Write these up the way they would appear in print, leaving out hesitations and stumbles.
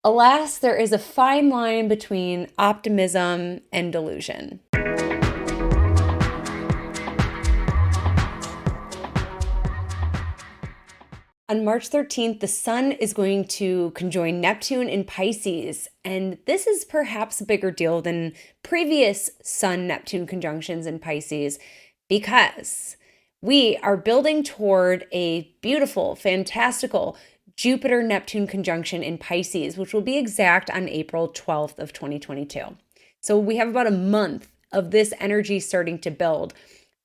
Alas, there is a fine line between optimism and delusion. On March 13th, the sun is going to conjoin Neptune in Pisces, and this is perhaps a bigger deal than previous Sun-Neptune conjunctions in Pisces because we are building toward a beautiful, fantastical Jupiter-Neptune conjunction in Pisces, which will be exact on April 12th of 2022. So we have about a month of this energy starting to build.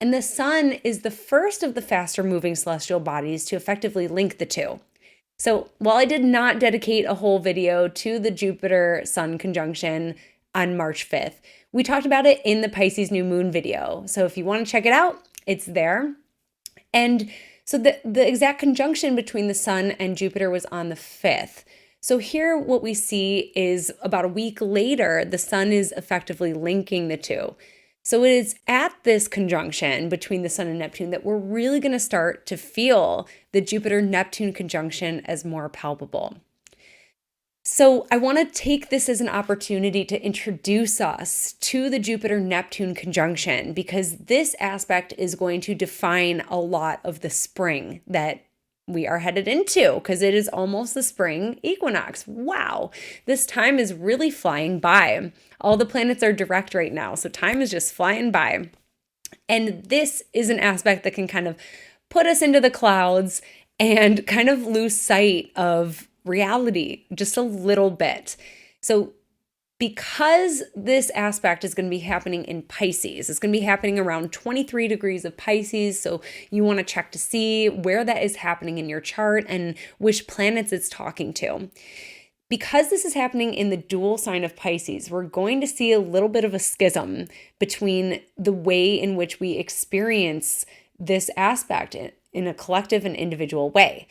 And the sun is the first of the faster moving celestial bodies to effectively link the two. So while I did not dedicate a whole video to the Jupiter-Sun conjunction on March 5th, we talked about it in the Pisces new moon video. So if you want to check it out, it's there. And so the exact conjunction between the sun and Jupiter was on the 5th. So here what we see is about a week later, the sun is effectively linking the two. So it is at this conjunction between the sun and Neptune that we're really going to start to feel the Jupiter-Neptune conjunction as more palpable. So I want to take this as an opportunity to introduce us to the Jupiter-Neptune conjunction because this aspect is going to define a lot of the spring that we are headed into because it is almost the spring equinox. Wow, this time is really flying by. All the planets are direct right now, so time is just flying by. And this is an aspect that can kind of put us into the clouds and kind of lose sight of reality just a little bit. So because this aspect is going to be happening in Pisces, it's going to be happening around 23 degrees of Pisces. So you want to check to see where that is happening in your chart and which planets it's talking to. Because this is happening in the dual sign of Pisces, we're going to see a little bit of a schism between the way in which we experience this aspect in a collective and individual way.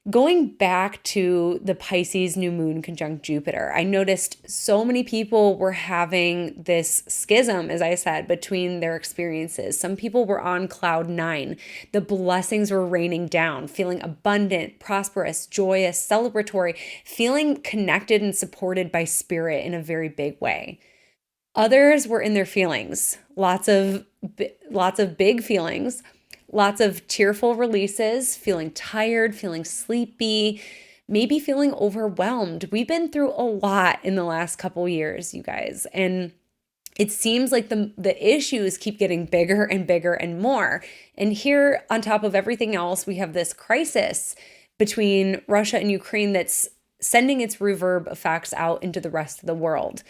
Going back to the Pisces new moon conjunct Jupiter, I noticed so many people were having this schism, as I said, between their experiences. Some people were on cloud 9. The blessings were raining down, feeling abundant, prosperous, joyous, celebratory, feeling connected and supported by spirit in a very big way. Others were in their feelings, lots of big feelings. Lots of tearful releases, feeling tired, feeling sleepy, maybe feeling overwhelmed. We've been through a lot in the last couple years, you guys, and it seems like the issues keep getting bigger and bigger and more. And here, on top of everything else, we have this crisis between Russia and Ukraine that's sending its reverb effects out into the rest of the world.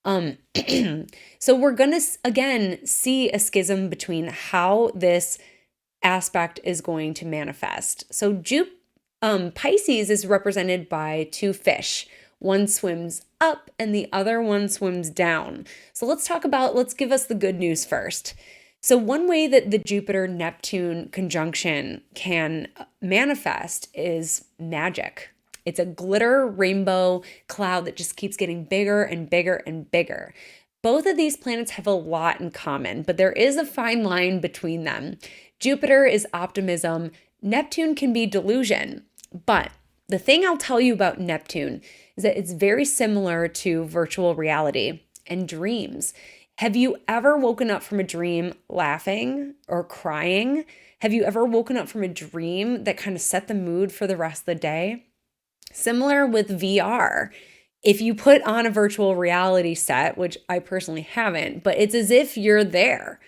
So we're going to, again, see a schism between how this aspect is going to manifest. So Pisces is represented by two fish. One swims up and the other one swims down. So let's give us the good news first. So one way that the Jupiter-Neptune conjunction can manifest is magic. It's a glitter rainbow cloud that just keeps getting bigger and bigger and bigger. Both of these planets have a lot in common, but there is a fine line between them. Jupiter is optimism. Neptune can be delusion. But the thing I'll tell you about Neptune is that it's very similar to virtual reality and dreams. Have you ever woken up from a dream laughing or crying? Have you ever woken up from a dream that kind of set the mood for the rest of the day? Similar with VR. If you put on a virtual reality set, which I personally haven't, but it's as if you're there.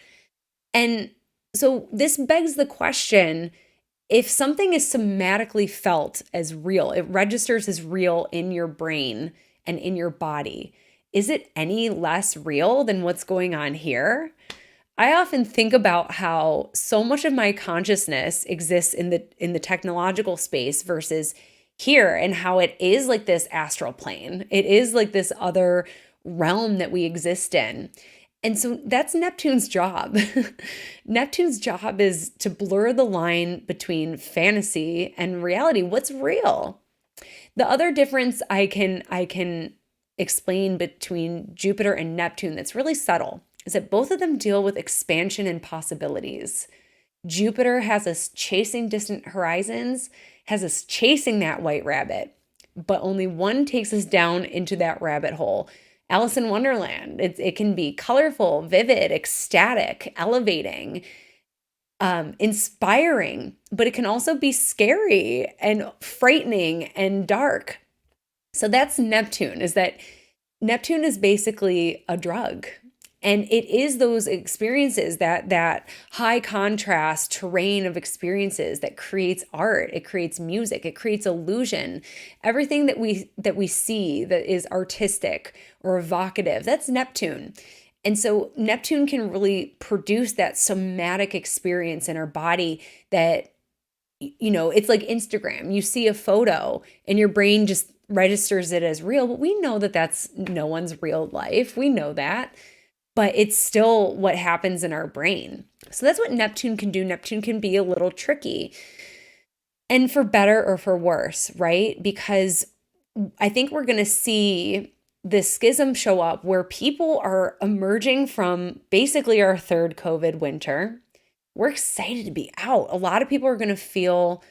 And so this begs the question, if something is somatically felt as real, it registers as real in your brain and in your body, is it any less real than what's going on here? I often think about how so much of my consciousness exists in the technological space versus here, and how it is like this astral plane. It is like this other realm that we exist in. And so that's Neptune's job. Neptune's job is to blur the line between fantasy and reality. What's real? The other difference I can explain between Jupiter and Neptune that's really subtle is that both of them deal with expansion and possibilities. Jupiter has us chasing distant horizons, has us chasing that white rabbit. but only one takes us down into that rabbit hole. Alice in Wonderland. It can be colorful, vivid, ecstatic, elevating, inspiring, but it can also be scary and frightening and dark. So that's Neptune, is that Neptune is basically a drug. And it is those experiences, that high contrast terrain of experiences that creates art, it creates music, it creates illusion. Everything that we see that is artistic or evocative, that's Neptune. And so Neptune can really produce that somatic experience in our body that, it's like Instagram. You see a photo and your brain just registers it as real, but we know that that's no one's real life. We know that. But it's still what happens in our brain. So that's what Neptune can do. Neptune can be a little tricky, and for better or for worse, right? Because I think we're going to see this schism show up where people are emerging from basically our third COVID winter. We're excited to be out. A lot of people are going to feel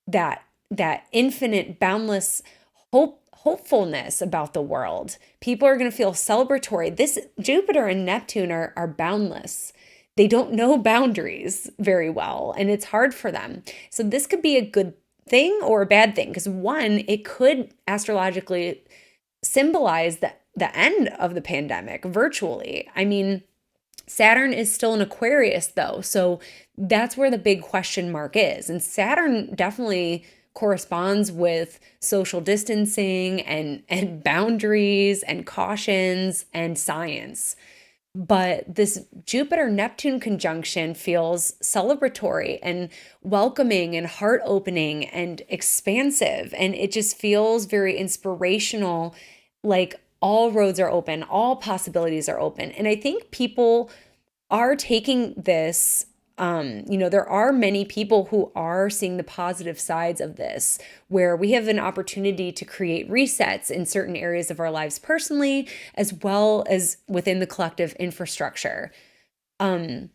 that infinite, boundless hopefulness about the world. People are going to feel celebratory. This Jupiter and Neptune are boundless. They don't know boundaries very well, and it's hard for them. So this could be a good thing or a bad thing, because one, it could astrologically symbolize the end of the pandemic virtually. I mean, Saturn is still in Aquarius though, so that's where the big question mark is. And Saturn definitely corresponds with social distancing and boundaries and cautions and science. But this Jupiter-Neptune conjunction feels celebratory and welcoming and heart-opening and expansive. And it just feels very inspirational, like all roads are open, all possibilities are open. And I think people are taking this, there are many people who are seeing the positive sides of this, where we have an opportunity to create resets in certain areas of our lives personally, as well as within the collective infrastructure. And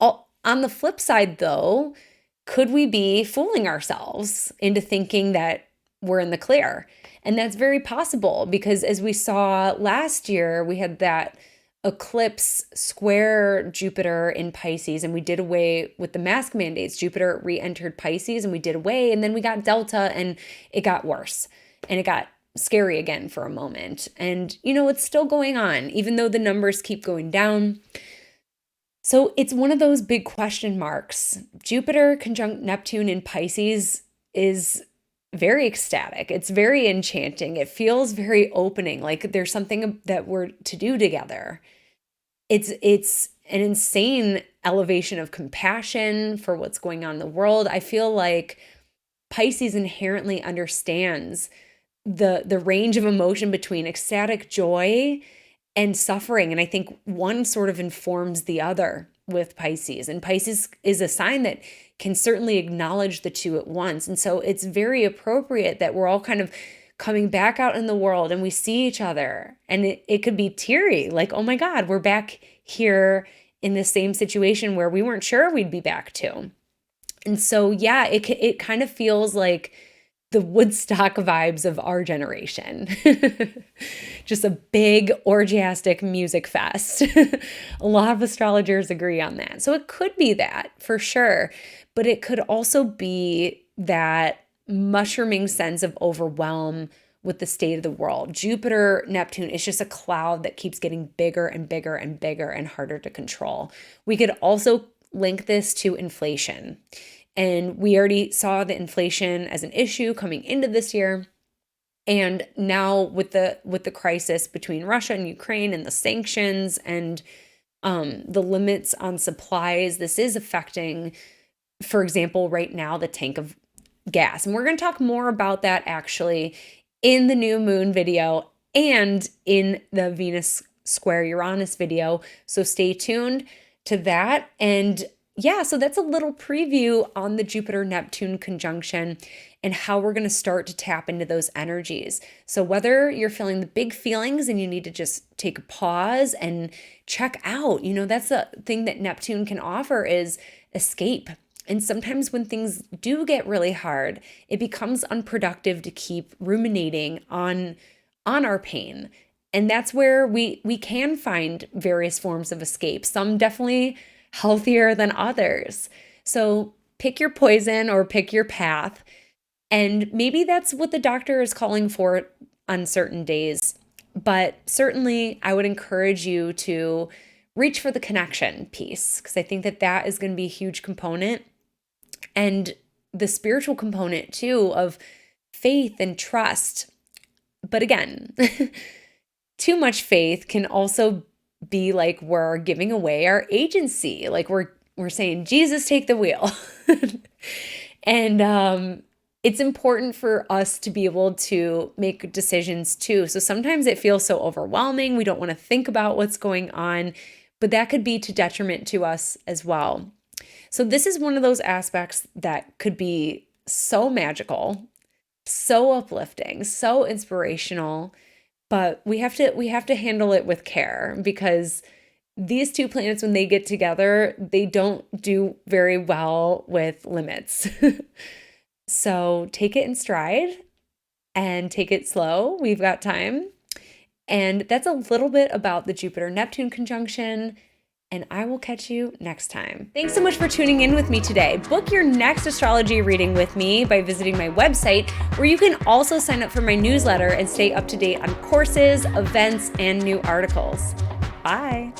on the flip side, though, could we be fooling ourselves into thinking that we're in the clear? And that's very possible, because as we saw last year, we had that eclipse square Jupiter in Pisces, and we did away with the mask mandates. Jupiter re-entered Pisces and we did away, and then we got Delta and it got worse and it got scary again for a moment. And it's still going on, even though the numbers keep going down. So it's one of those big question marks. Jupiter conjunct Neptune in Pisces is very ecstatic. It's very enchanting. It feels very opening, like there's something that we're to do together. It's an insane elevation of compassion for what's going on in the world. I feel like Pisces inherently understands the range of emotion between ecstatic joy and suffering. And I think one sort of informs the other with Pisces. And Pisces is a sign that can certainly acknowledge the two at once. And so it's very appropriate that we're all kind of coming back out in the world and we see each other. And it could be teary, like, oh my God, we're back here in the same situation where we weren't sure we'd be back to. And so, yeah, it kind of feels like the Woodstock vibes of our generation. Just a big orgiastic music fest. A lot of astrologers agree on that. So it could be that for sure, but it could also be that mushrooming sense of overwhelm with the state of the world. Jupiter, Neptune is just a cloud that keeps getting bigger and bigger and bigger and harder to control. We could also link this to inflation. And we already saw the inflation as an issue coming into this year. And now with the crisis between Russia and Ukraine and the sanctions and the limits on supplies, this is affecting, for example, right now, the tank of gas. And we're going to talk more about that actually in the new moon video and in the Venus square Uranus video. So stay tuned to that. And yeah, so that's a little preview on the Jupiter-Neptune conjunction and how we're going to start to tap into those energies. So whether you're feeling the big feelings and you need to just take a pause and check out, that's the thing that Neptune can offer is escape. And sometimes when things do get really hard, it becomes unproductive to keep ruminating on our pain. And that's where we can find various forms of escape, some definitely healthier than others. So pick your poison or pick your path. And maybe that's what the doctor is calling for on certain days. But certainly, I would encourage you to reach for the connection piece, because I think that that is going to be a huge component. And the spiritual component too of faith and trust. But again, too much faith can also be like we're giving away our agency. Like we're saying, Jesus, take the wheel. And it's important for us to be able to make decisions too. So sometimes it feels so overwhelming. We don't want to think about what's going on, but that could be to detriment to us as well. So this is one of those aspects that could be so magical, so uplifting, so inspirational, but we have to handle it with care, because these two planets, when they get together, they don't do very well with limits. So take it in stride and take it slow. We've got time. And that's a little bit about the Jupiter-Neptune conjunction. And I will catch you next time. Thanks so much for tuning in with me today. Book your next astrology reading with me by visiting my website, where you can also sign up for my newsletter and stay up to date on courses, events, and new articles. Bye.